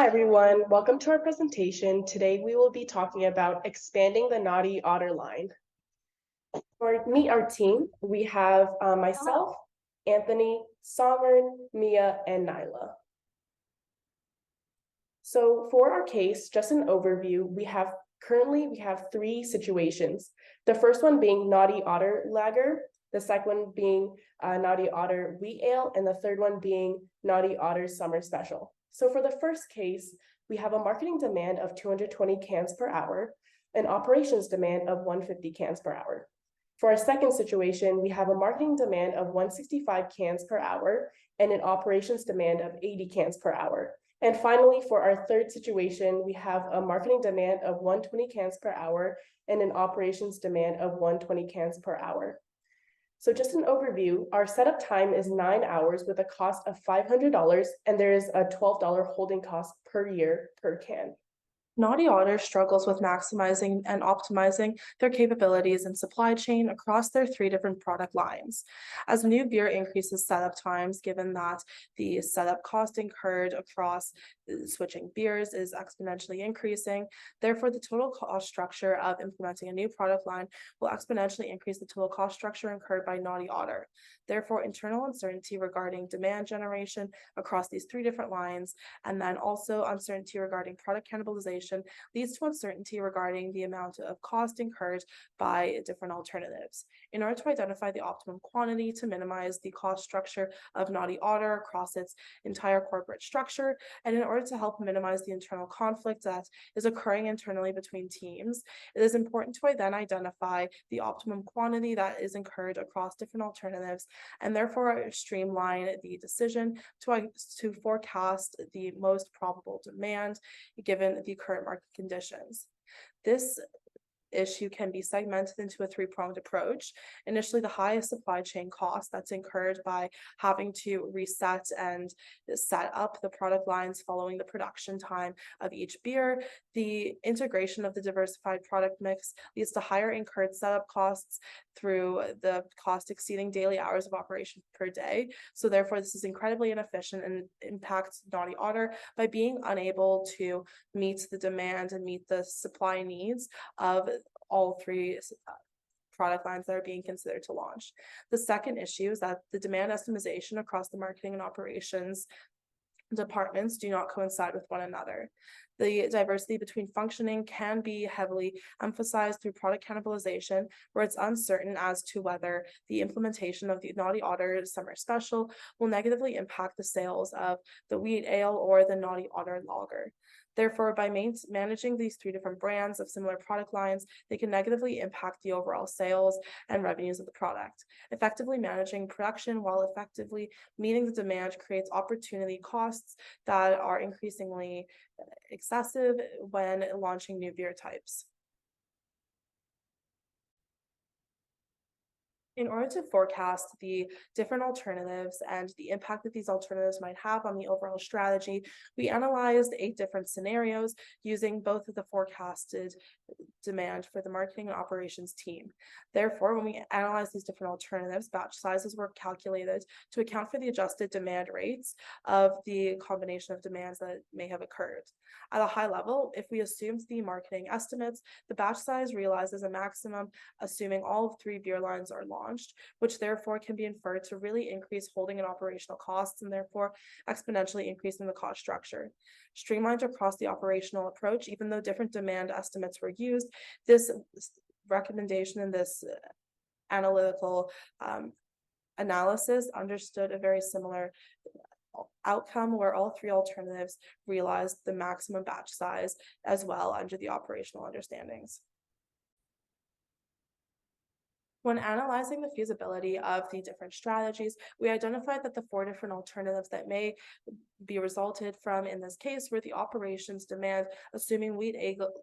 everyone, welcome to our presentation. Today we will be talking about expanding the Naughty Otter line. To meet our team, we have myself, Anthony, Songern, Mia, and Nyla. So for our case, just an overview, currently we have three situations. The first one being Naughty Otter Lager, the second one being Naughty Otter Wheat Ale, and the third one being Naughty Otter Summer Special. So for the first case, we have a marketing demand of 220 cans per hour, an operations demand of 150 cans per hour. For our second situation, we have a marketing demand of 165 cans per hour and an operations demand of 80 cans per hour. And finally, for our third situation, we have a marketing demand of 120 cans per hour and an operations demand of 120 cans per hour. So just an overview, our setup time is 9 hours with a cost of $500, and there is a $12 holding cost per year per can. Naughty Otter struggles with maximizing and optimizing their capabilities and supply chain across their three different product lines. As new beer increases setup times, given that the setup cost incurred across switching beers is exponentially increasing, therefore the total cost structure of implementing a new product line will exponentially increase the total cost structure incurred by Naughty Otter. Therefore, internal uncertainty regarding demand generation across these three different lines, and then also uncertainty regarding product cannibalization leads to uncertainty regarding the amount of cost incurred by different alternatives. In order to identify the optimum quantity to minimize the cost structure of Naughty Otter across its entire corporate structure, and in order to help minimize the internal conflict that is occurring internally between teams, it is important to then identify the optimum quantity that is incurred across different alternatives, and therefore streamline the decision to forecast the most probable demand given the current market conditions. This issue can be segmented into a three-pronged approach. Initially, the highest supply chain cost that's incurred by having to reset and set up the product lines following the production time of each beer. The integration of the diversified product mix leads to higher incurred setup costs through the cost exceeding daily hours of operation per day. So therefore, this is incredibly inefficient and impacts Naughty Otter by being unable to meet the demand and meet the supply needs of all three product lines that are being considered to launch. The second issue is that the demand estimation across the marketing and operations departments do not coincide with one another. The diversity between functioning can be heavily emphasized through product cannibalization, where it's uncertain as to whether the implementation of the Naughty Otter Summer Special will negatively impact the sales of the Wheat Ale or the Naughty Otter Lager. Therefore, by managing these three different brands of similar product lines, they can negatively impact the overall sales and revenues of the product. Effectively managing production while effectively meeting the demand creates opportunity costs that are increasingly excessive when launching new beer types. In order to forecast the different alternatives and the impact that these alternatives might have on the overall strategy, we analyzed 8 different scenarios using both of the forecasted demand for the marketing and operations team. Therefore, when we analyze these different alternatives, batch sizes were calculated to account for the adjusted demand rates of the combination of demands that may have occurred. At a high level, if we assumed the marketing estimates, the batch size realizes a maximum, assuming all 3 beer lines are launched, which therefore can be inferred to really increase holding and operational costs and therefore exponentially increasing the cost structure. Streamlined across the operational approach, even though different demand estimates were used, this recommendation in this analytical analysis understood a very similar outcome where all 3 alternatives realized the maximum batch size as well under the operational understandings. When analyzing the feasibility of the different strategies, we identified that the 4 different alternatives that may be resulted from in this case were the operations demand assuming wheat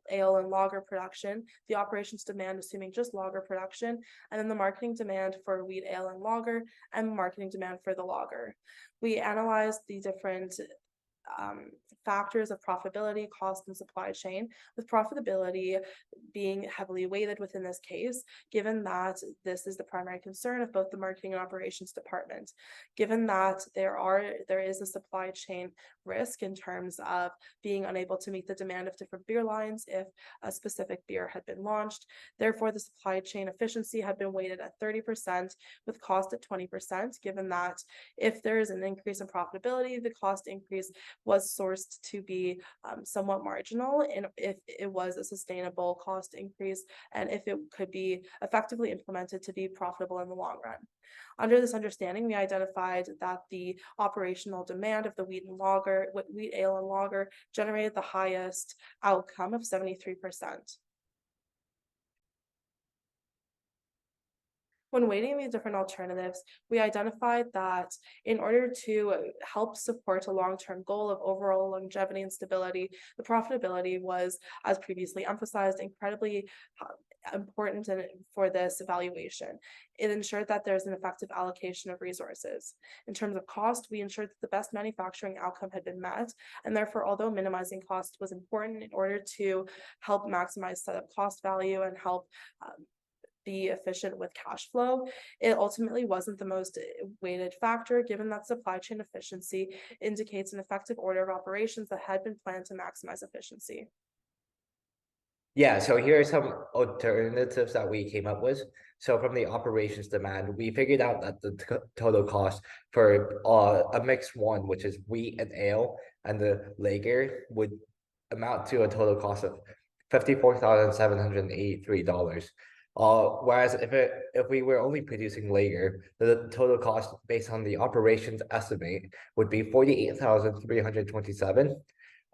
ale and lager production, the operations demand assuming just lager production, and then the marketing demand for wheat ale and lager, and marketing demand for the lager. We analyzed the different factors of profitability, cost, and supply chain, with profitability being heavily weighted within this case, given that this is the primary concern of both the marketing and operations department. Given that there is a supply chain risk in terms of being unable to meet the demand of different beer lines if a specific beer had been launched. Therefore, the supply chain efficiency had been weighted at 30% with cost at 20%, given that if there is an increase in profitability, the cost increase was sourced to be somewhat marginal, and if it was a sustainable cost increase, and if it could be effectively implemented to be profitable in the long run. Under this understanding, we identified that the operational demand of the wheat ale and lager generated the highest outcome of 73%. When weighting these different alternatives, we identified that in order to help support a long-term goal of overall longevity and stability, the profitability was, as previously emphasized, incredibly important for this evaluation. It ensured that there's an effective allocation of resources. In terms of cost, we ensured that the best manufacturing outcome had been met, and therefore, although minimizing cost was important in order to help maximize setup cost value and help be efficient with cash flow, it ultimately wasn't the most weighted factor, given that supply chain efficiency indicates an effective order of operations that had been planned to maximize efficiency. Yeah, so here are some alternatives that we came up with. So from the operations demand, we figured out that the total cost for a mixed one, which is wheat and ale, and the lager would amount to a total cost of $54,783. Whereas if we were only producing lager, the total cost based on the operations estimate would be $48,327.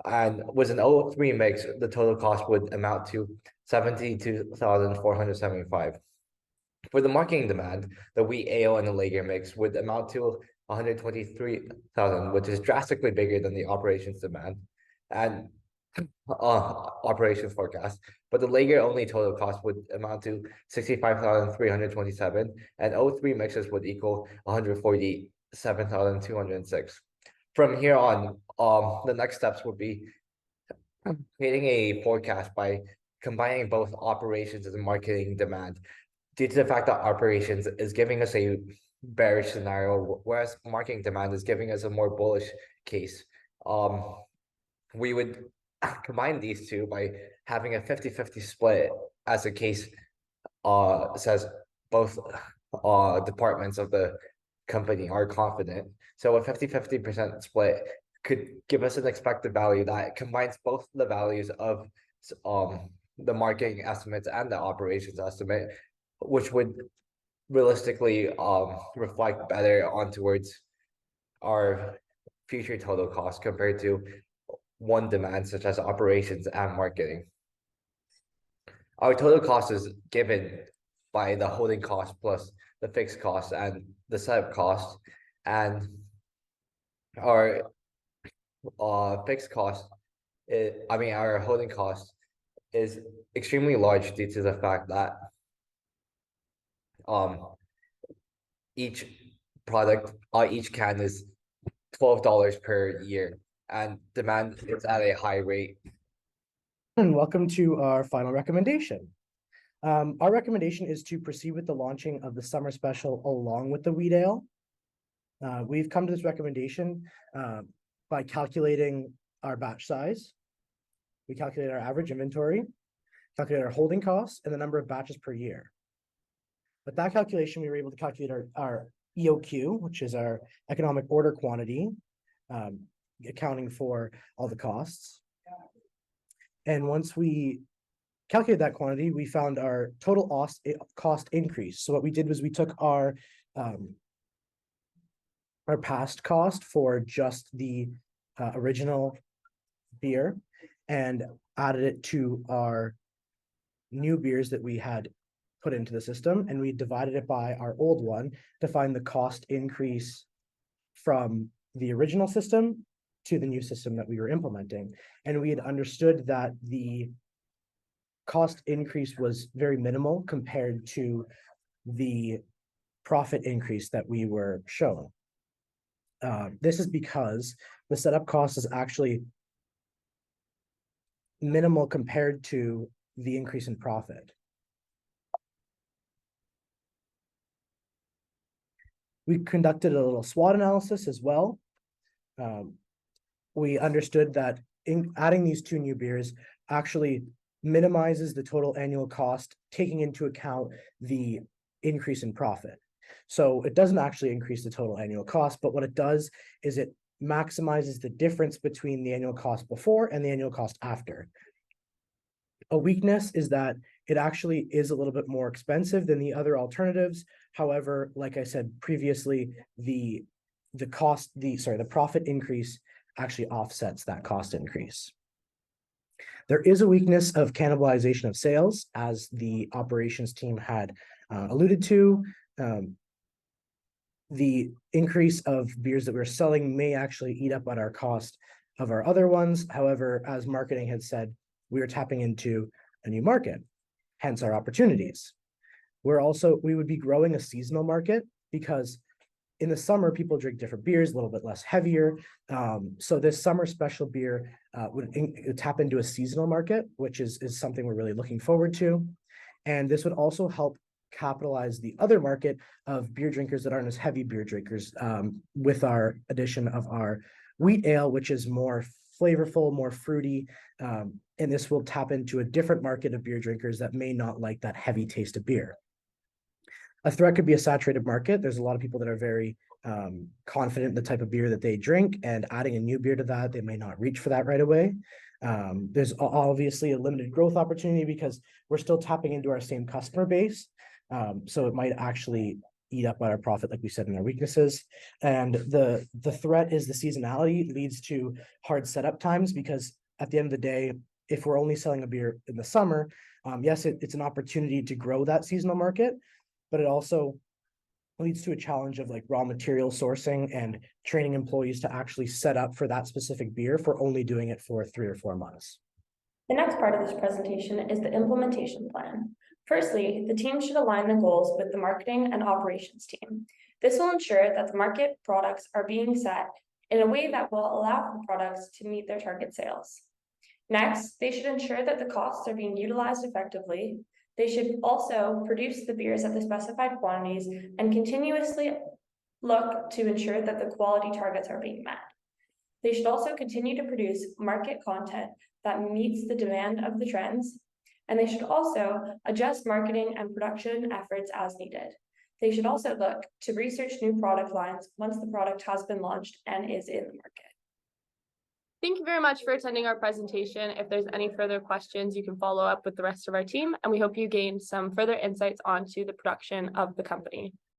And with an 0.3 mix, the total cost would amount to $72,475. For the marketing demand, the wheat ale and the lager mix would amount to $123,000, which is drastically bigger than the operations demand and operations forecast. But the lager only total cost would amount to $65,327, and 0.3 mixes would equal $147,206. From here on, the next steps would be creating a forecast by combining both operations and marketing demand. Due to the fact that operations is giving us a bearish scenario, whereas marketing demand is giving us a more bullish case. We would combine these two by having a 50-50 split, as the case says both departments of the company are confident. So a 50-50% split could give us an expected value that combines both the values of the marketing estimates and the operations estimate, which would realistically reflect better on towards our future total cost compared to one demand such as operations and marketing. Our total cost is given by the holding cost plus the fixed cost and the setup cost, and our fixed cost our holding cost is extremely large due to the fact that each product each can is $12 per year, and demand is at a high rate. And welcome to our final recommendation. Our recommendation is to proceed with the launching of the summer special along with the wheat ale. We've come to this recommendation by calculating our batch size. We calculate our average inventory, calculate our holding costs, and the number of batches per year. With that calculation, we were able to calculate our EOQ, which is our economic order quantity, accounting for all the costs. And once we calculated that quantity, we found our total cost increase. So what we did was we took our past cost for just the original beer and added it to our new beers that we had put into the system, and we divided it by our old one to find the cost increase from the original system to the new system that we were implementing. And we had understood that the cost increase was very minimal compared to the profit increase that we were shown. This is because the setup cost is actually minimal compared to the increase in profit. We conducted a little SWOT analysis as well. we understood that in adding these two new beers actually minimizes the total annual cost, taking into account the increase in profit. So it doesn't actually increase the total annual cost, but what it does is it maximizes the difference between the annual cost before and the annual cost after. A weakness is that it actually is a little bit more expensive than the other alternatives. However, like I said previously, the profit increase actually offsets that cost increase. There is a weakness of cannibalization of sales, as the operations team had alluded to. The increase of beers that we're selling may actually eat up at our cost of our other ones. However, as marketing had said, we are tapping into a new market, hence our opportunities. We would be growing a seasonal market because in the summer, people drink different beers, a little bit less heavier. So this summer special beer would tap into a seasonal market, which is something we're really looking forward to. And this would also help capitalize the other market of beer drinkers that aren't as heavy beer drinkers, with our addition of our wheat ale, which is more flavorful, more fruity. And this will tap into a different market of beer drinkers that may not like that heavy taste of beer. A threat could be a saturated market. There's a lot of people that are very confident in the type of beer that they drink, and adding a new beer to that, they may not reach for that right away. There's obviously a limited growth opportunity because we're still tapping into our same customer base. So it might actually eat up at our profit, like we said, in our weaknesses. And the threat is the seasonality leads to hard setup times, because at the end of the day, if we're only selling a beer in the summer, yes, it's an opportunity to grow that seasonal market, but it also leads to a challenge of like raw material sourcing and training employees to actually set up for that specific beer for only doing it for 3 or 4 months. The next part of this presentation is the implementation plan. Firstly, the team should align the goals with the marketing and operations team. This will ensure that the market products are being set in a way that will allow for products to meet their target sales. Next, they should ensure that the costs are being utilized effectively. They should also produce the beers at the specified quantities and continuously look to ensure that the quality targets are being met. They should also continue to produce market content that meets the demand of the trends, and they should also adjust marketing and production efforts as needed. They should also look to research new product lines once the product has been launched and is in the market. Thank you very much for attending our presentation. If there's any further questions, you can follow up with the rest of our team, and we hope you gained some further insights onto the production of the company.